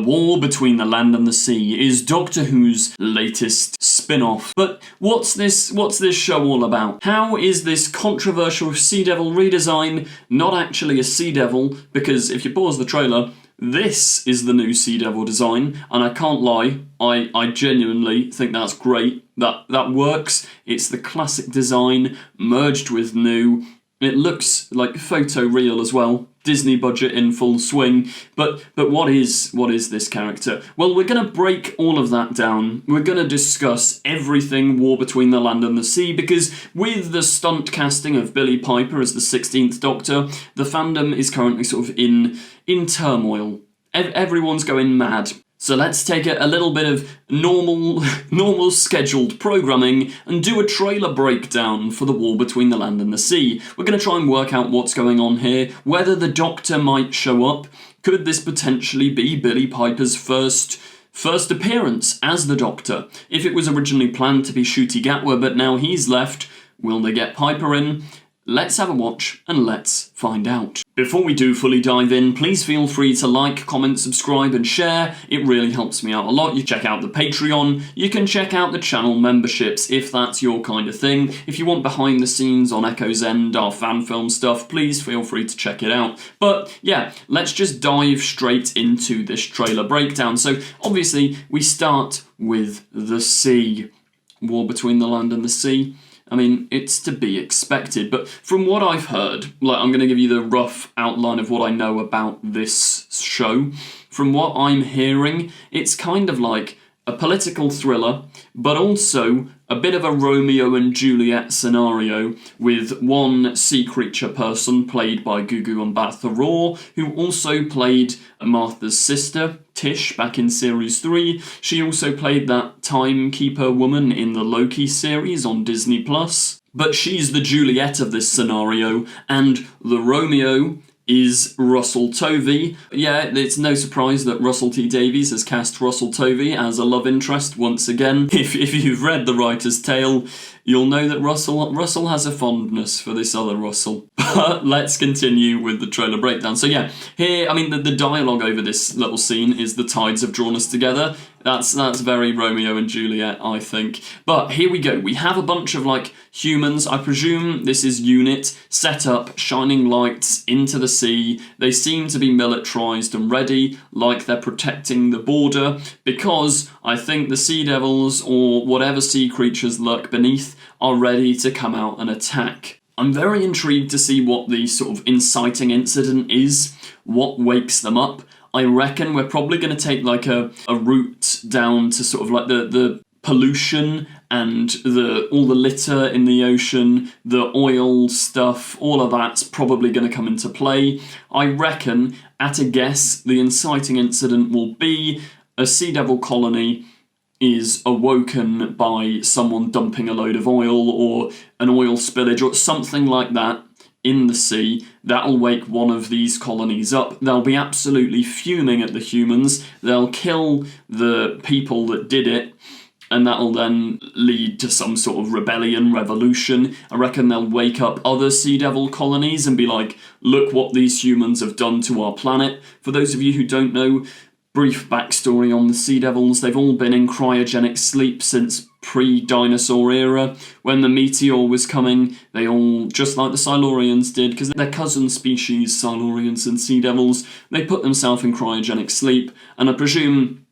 War Between the Land and the Sea is Doctor Who's latest spin-off. But what's this show all about? How is this controversial Sea Devil redesign not actually a Sea Devil? Because if you pause the trailer, this is the new Sea Devil design, and I can't lie, I genuinely think that's great. That works. It's the classic design merged with new. It looks like photo-real as well. Disney budget in full swing. But what is this character? Well, we're going to break all of that down. We're going to discuss everything War Between the Land and the Sea, because with the stunt casting of Billie Piper as the 16th Doctor, the fandom is currently sort of in turmoil. Everyone's going mad. So let's take a little bit of normal scheduled programming and do a trailer breakdown for the War Between the Land and the Sea. We're going to try and work out what's going on here, whether the Doctor might show up. Could this potentially be Billie Piper's first appearance as the Doctor? If it was originally planned to be Ncuti Gatwa, but now he's left, will they get Piper in? Let's have a watch and let's find out. Before we do fully dive in, please feel free to like, comment, subscribe and share. It really helps me out a lot. You check out the Patreon, you can check out the channel memberships if that's your kind of thing. If you want behind the scenes on Echo's End, our fan film stuff, please feel free to check it out. But yeah, let's just dive straight into this trailer breakdown. So obviously we start with the sea. War Between the Land and the Sea. I mean, it's to be expected, but from what I've heard, like, I'm going to give you the rough outline of what I know about this show. From what I'm hearing, it's kind of like a political thriller, but also a bit of a Romeo and Juliet scenario with one sea creature person played by Gugu Mbatha Raw, who also played Martha's sister, Tish, back in Series 3. She also played that timekeeper woman in the Loki series on Disney+. But she's the Juliet of this scenario, and the Romeo is Russell Tovey. Yeah, it's no surprise that Russell T Davies has cast Russell Tovey as a love interest once again. If you've read The Writer's Tale, you'll know that Russell has a fondness for this other Russell. But let's continue with the trailer breakdown. So yeah, here, I mean, the dialogue over this little scene is "the tides have drawn us together." That's very Romeo and Juliet, I think. But here we go. We have a bunch of, like, humans. I presume this is UNIT, set up, shining lights into the sea. They seem to be militarised and ready, like they're protecting the border, because I think the Sea Devils, or whatever sea creatures lurk beneath, are ready to come out and attack. I'm very intrigued to see what the sort of inciting incident is, what wakes them up. I reckon we're probably going to take like a route down to sort of like the pollution and all the litter in the ocean, the oil stuff, all of that's probably going to come into play. I reckon, at a guess, the inciting incident will be a Sea Devil colony is awoken by someone dumping a load of oil or an oil spillage or something like that in the sea. That'll wake one of these colonies up. They'll be absolutely fuming at the humans. They'll kill the people that did it, and that'll then lead to some sort of rebellion, revolution. I reckon they'll wake up other Sea Devil colonies and be like, look what these humans have done to our planet. For those of you who don't know, brief backstory on the Sea Devils, they've all been in cryogenic sleep since pre-dinosaur era. When the meteor was coming, they all, just like the Silurians did, because they're cousin species, Silurians and Sea Devils, they put themselves in cryogenic sleep, and I presume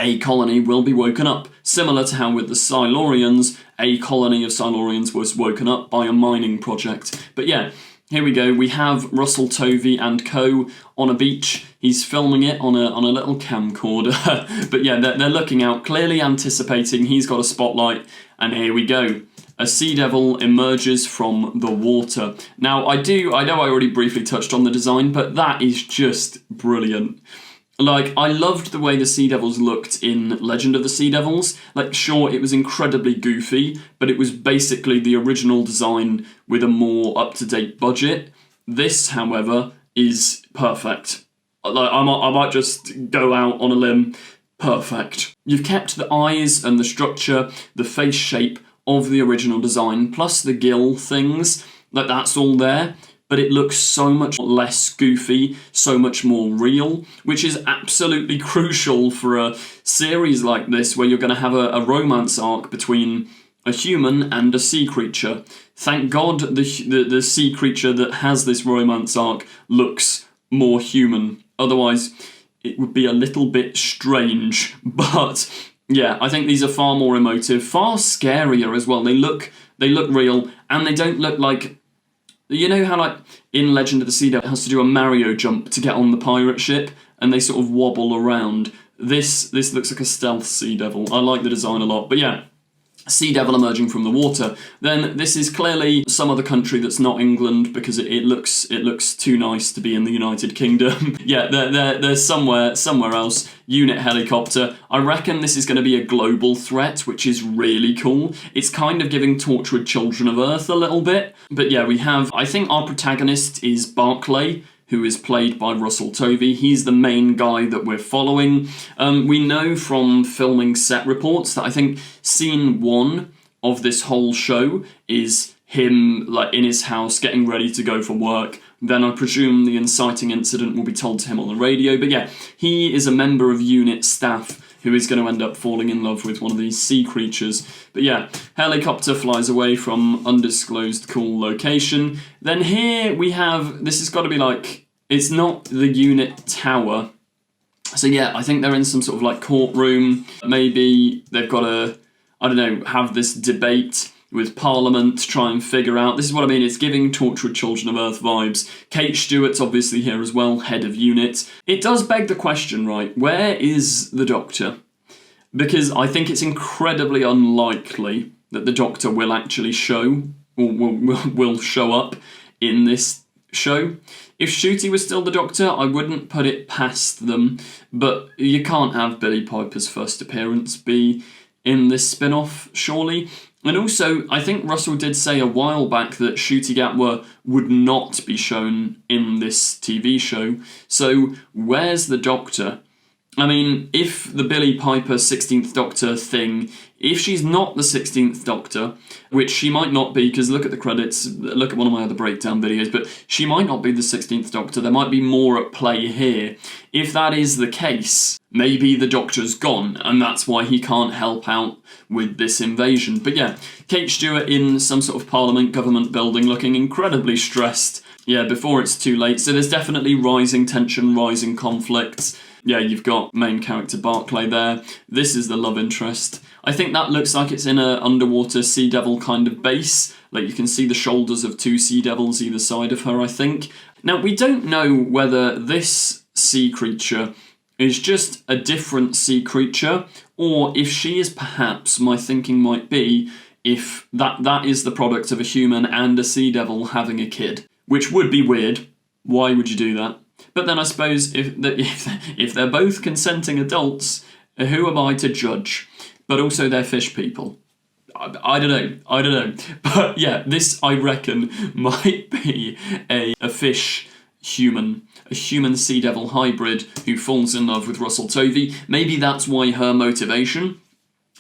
a colony will be woken up, similar to how with the Silurians, a colony of Silurians was woken up by a mining project. But yeah, here we go. We have Russell Tovey and co on a beach. He's filming it on a little camcorder. But yeah, they're looking out, clearly anticipating. He's got a spotlight, and here we go. A Sea Devil emerges from the water. Now, I know I already briefly touched on the design, but that is just brilliant. Like, I loved the way the Sea Devils looked in Legend of the Sea Devils. Like, sure, it was incredibly goofy, but it was basically the original design with a more up-to-date budget. This, however, is perfect. Like, I might just go out on a limb. Perfect. You've kept the eyes and the structure, the face shape of the original design, plus the gill things. Like, that's all there. but it looks so much less goofy, so much more real, which is absolutely crucial for a series like this where you're going to have a romance arc between a human and a sea creature. Thank God the sea creature that has this romance arc looks more human. Otherwise, it would be a little bit strange. But yeah, I think these are far more emotive, far scarier as well. They look real, and they don't look like, you know how like in Legend of the Sea Devil it has to do a Mario jump to get on the pirate ship, and they sort of wobble around. This looks like a stealth sea devil. I like the design a lot. But yeah, sea devil emerging from the water. Then this is clearly some other country that's not England, because it looks too nice to be in the United Kingdom. Yeah, they're somewhere else. Unit helicopter. I reckon this is going to be a global threat, which is really cool. It's kind of giving Torchwood Children of Earth a little bit. But yeah, we have, I think our protagonist is Barclay, who is played by Russell Tovey. He's the main guy that we're following. We know from filming set reports that I think scene 1 of this whole show is him like in his house getting ready to go for work. Then I presume the inciting incident will be told to him on the radio. But yeah, he is a member of unit staff who is going to end up falling in love with one of these sea creatures. But yeah, helicopter flies away from undisclosed cool location. Then here we have, this has got to be like, it's not the unit tower. So yeah, I think they're in some sort of like courtroom. Maybe they've got to, I don't know, have this debate with Parliament to try and figure out. This is what I mean, it's giving Torchwood Children of Earth vibes. Kate Stewart's obviously here as well, head of unit. It does beg the question, right, where is the Doctor? Because I think it's incredibly unlikely that the Doctor will actually show, or will show up in this show. If Ncuti was still the Doctor, I wouldn't put it past them, but you can't have Billie Piper's first appearance be in this spin-off, surely. And also, I think Russell did say a while back that Ncuti Gatwa would not be shown in this TV show. So where's the Doctor? I mean, if the Billie Piper 16th Doctor thing, if she's not the 16th Doctor, which she might not be, because look at the credits, look at one of my other breakdown videos, but she might not be the 16th Doctor, there might be more at play here. If that is the case, maybe the Doctor's gone, and that's why he can't help out with this invasion. But yeah, Kate Stewart in some sort of Parliament government building looking incredibly stressed. Yeah, before it's too late. So there's definitely rising tension, rising conflicts. Yeah, you've got main character Barclay there. This is the love interest. I think that looks like it's in an underwater sea devil kind of base. Like you can see the shoulders of two sea devils either side of her, I think. Now, we don't know whether this sea creature is just a different sea creature, or if she is perhaps, my thinking might be, if that is the product of a human and a sea devil having a kid. Which would be weird. Why would you do that? But then I suppose if they're both consenting adults, who am I to judge? But also they're fish people. I don't know. But yeah, this I reckon might be a fish human, a human sea devil hybrid who falls in love with Russell Tovey. Maybe that's why her motivation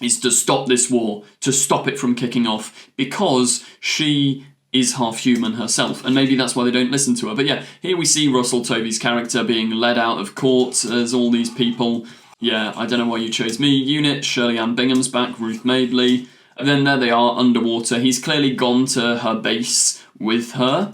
is to stop this war, to stop it from kicking off, because she is half human herself, and maybe that's why they don't listen to her. But yeah, here we see Russell Tovey's character being led out of court as all these people. Yeah, I don't know why you chose me. Unit, Shirley Ann Bingham's back, Ruth Madeley. And then there they are underwater. He's clearly gone to her base with her.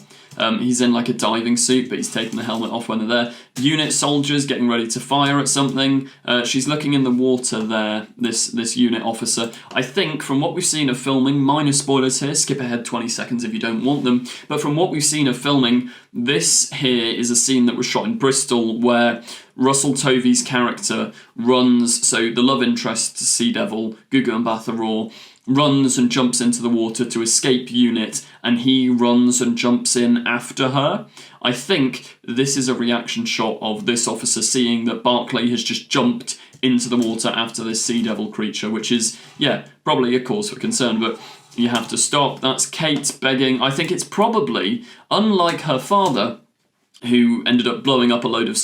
He's in like a diving suit, but he's taken the helmet off when they're there. Unit soldiers getting ready to fire at something. She's looking in the water there, this unit officer. I think from what we've seen of filming, minor spoilers here, skip ahead 20 seconds if you don't want them, but from what we've seen of filming, this here is a scene that was shot in Bristol where Russell Tovey's character runs, so the love interest, Sea Devil, Gugu Mbatha Raw, runs and jumps into the water to escape Unit, and he runs and jumps in after her. I think this is a reaction shot of this officer seeing that Barclay has just jumped into the water after this sea devil creature, which is, yeah, probably a cause for concern, but you have to stop. That's Kate begging. I think it's probably, unlike her father, who ended up blowing up a load of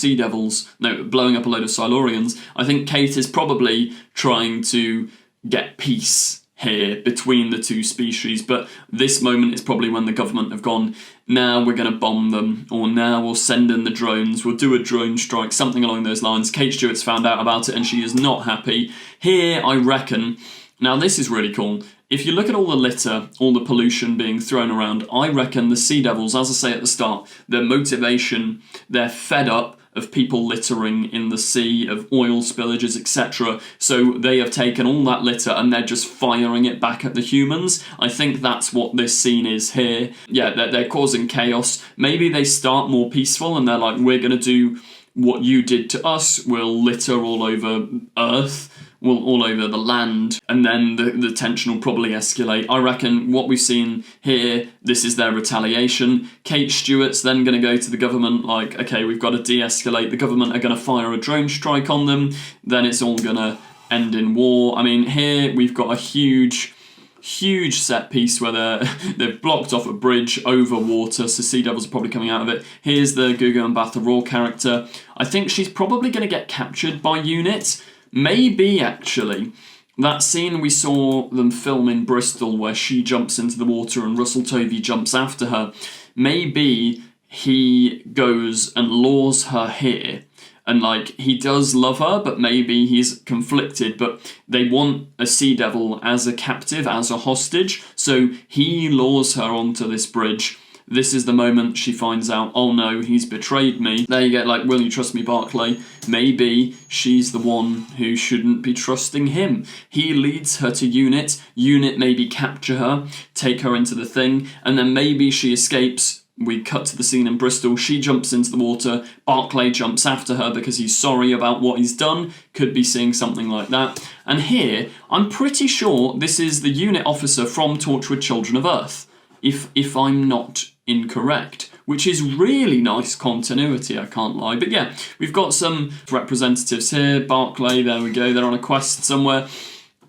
blowing up a load of Silurians, I think Kate is probably trying to get peace here between the two species, but this moment is probably when the government have gone, now we're going to bomb them, or now we'll send in the drones, we'll do a drone strike, something along those lines. Kate Stewart's found out about it and she is not happy. Here, I reckon, now this is really cool. If you look at all the litter, all the pollution being thrown around, I reckon the Sea Devils, as I say at the start, their motivation, they're fed up of people littering in the sea, of oil spillages, etc. So they have taken all that litter and they're just firing it back at the humans. I think that's what this scene is here. Yeah, they're causing chaos. Maybe they start more peaceful and they're like, we're going to do what you did to us. We'll litter all over Earth. Well, all over the land, and then the tension will probably escalate. I reckon what we've seen here, this is their retaliation. Kate Stewart's then going to go to the government like, okay, we've got to de-escalate. The government are going to fire a drone strike on them. Then it's all going to end in war. I mean, here we've got a huge set piece where they've blocked off a bridge over water, so Sea Devils are probably coming out of it. Here's the Gugu Mbatha Raw character. I think she's probably going to get captured by UNIT. Maybe, actually, that scene we saw them film in Bristol where she jumps into the water and Russell Tovey jumps after her, maybe he goes and lures her here. And, like, he does love her, but maybe he's conflicted. But they want a Sea Devil as a captive, as a hostage. So he lures her onto this bridge. This is the moment she finds out, oh no, he's betrayed me. There you get, like, will you trust me, Barclay? Maybe she's the one who shouldn't be trusting him. He leads her to UNIT. UNIT maybe capture her, take her into the thing, and then maybe she escapes. We cut to the scene in Bristol. She jumps into the water. Barclay jumps after her because he's sorry about what he's done. Could be seeing something like that. And here, I'm pretty sure this is the UNIT officer from Torchwood Children of Earth, if I'm not incorrect, which is really nice continuity, I can't lie. But yeah, we've got some representatives here. Barclay, there we go, they're on a quest somewhere.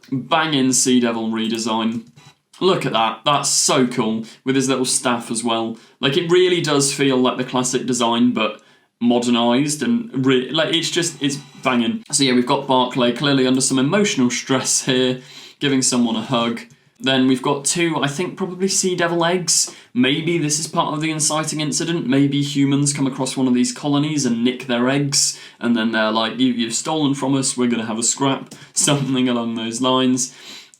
Banging Sea Devil redesign. Look at that, that's so cool, with his little staff as well. Like, it really does feel like the classic design, but modernised, and like, it's banging. So yeah, we've got Barclay clearly under some emotional stress here, giving someone a hug. Then we've got two, I think, probably Sea Devil eggs. Maybe this is part of the inciting incident. Maybe humans come across one of these colonies and nick their eggs, and then they're like, you've stolen from us, we're going to have a scrap. Something along those lines.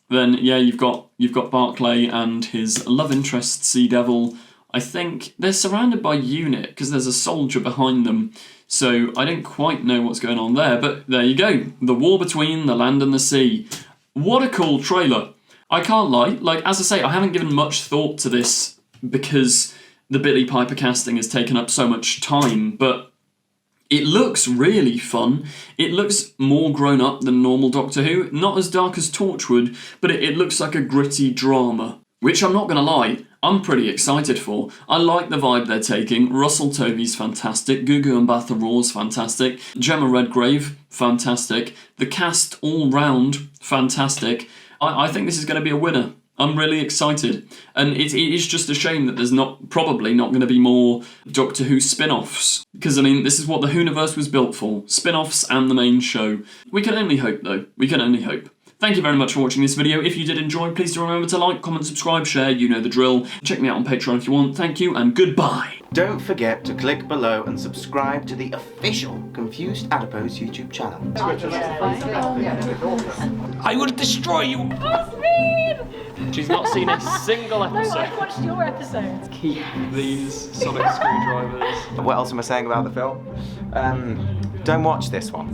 Then, yeah, you've got Barclay and his love interest, Sea Devil. I think they're surrounded by UNIT, because there's a soldier behind them. So I don't quite know what's going on there, but there you go. The war between the land and the sea. What a cool trailer. I can't lie, like, as I say, I haven't given much thought to this because the Billie Piper casting has taken up so much time, but it looks really fun. It looks more grown up than normal Doctor Who, not as dark as Torchwood, but it looks like a gritty drama, which I'm not going to lie, I'm pretty excited for. I like the vibe they're taking. Russell Tovey's fantastic, Gugu Mbatha Raw's fantastic, Gemma Redgrave, fantastic, the cast all round, fantastic. I think this is going to be a winner. I'm really excited. And it is just a shame that there's probably not going to be more Doctor Who spin-offs. Because, I mean, this is what the Whoniverse was built for. Spin-offs and the main show. We can only hope, though. We can only hope. Thank you very much for watching this video. If you did enjoy, please do remember to like, comment, subscribe, share. You know the drill. Check me out on Patreon if you want. Thank you, and goodbye. Don't forget to click below and subscribe to the official Confused Adipose YouTube channel. I will destroy you! She's not seen a single episode. No, I've watched your episodes. Keep these sonic screwdrivers. What else am I saying about the film? Don't watch this one.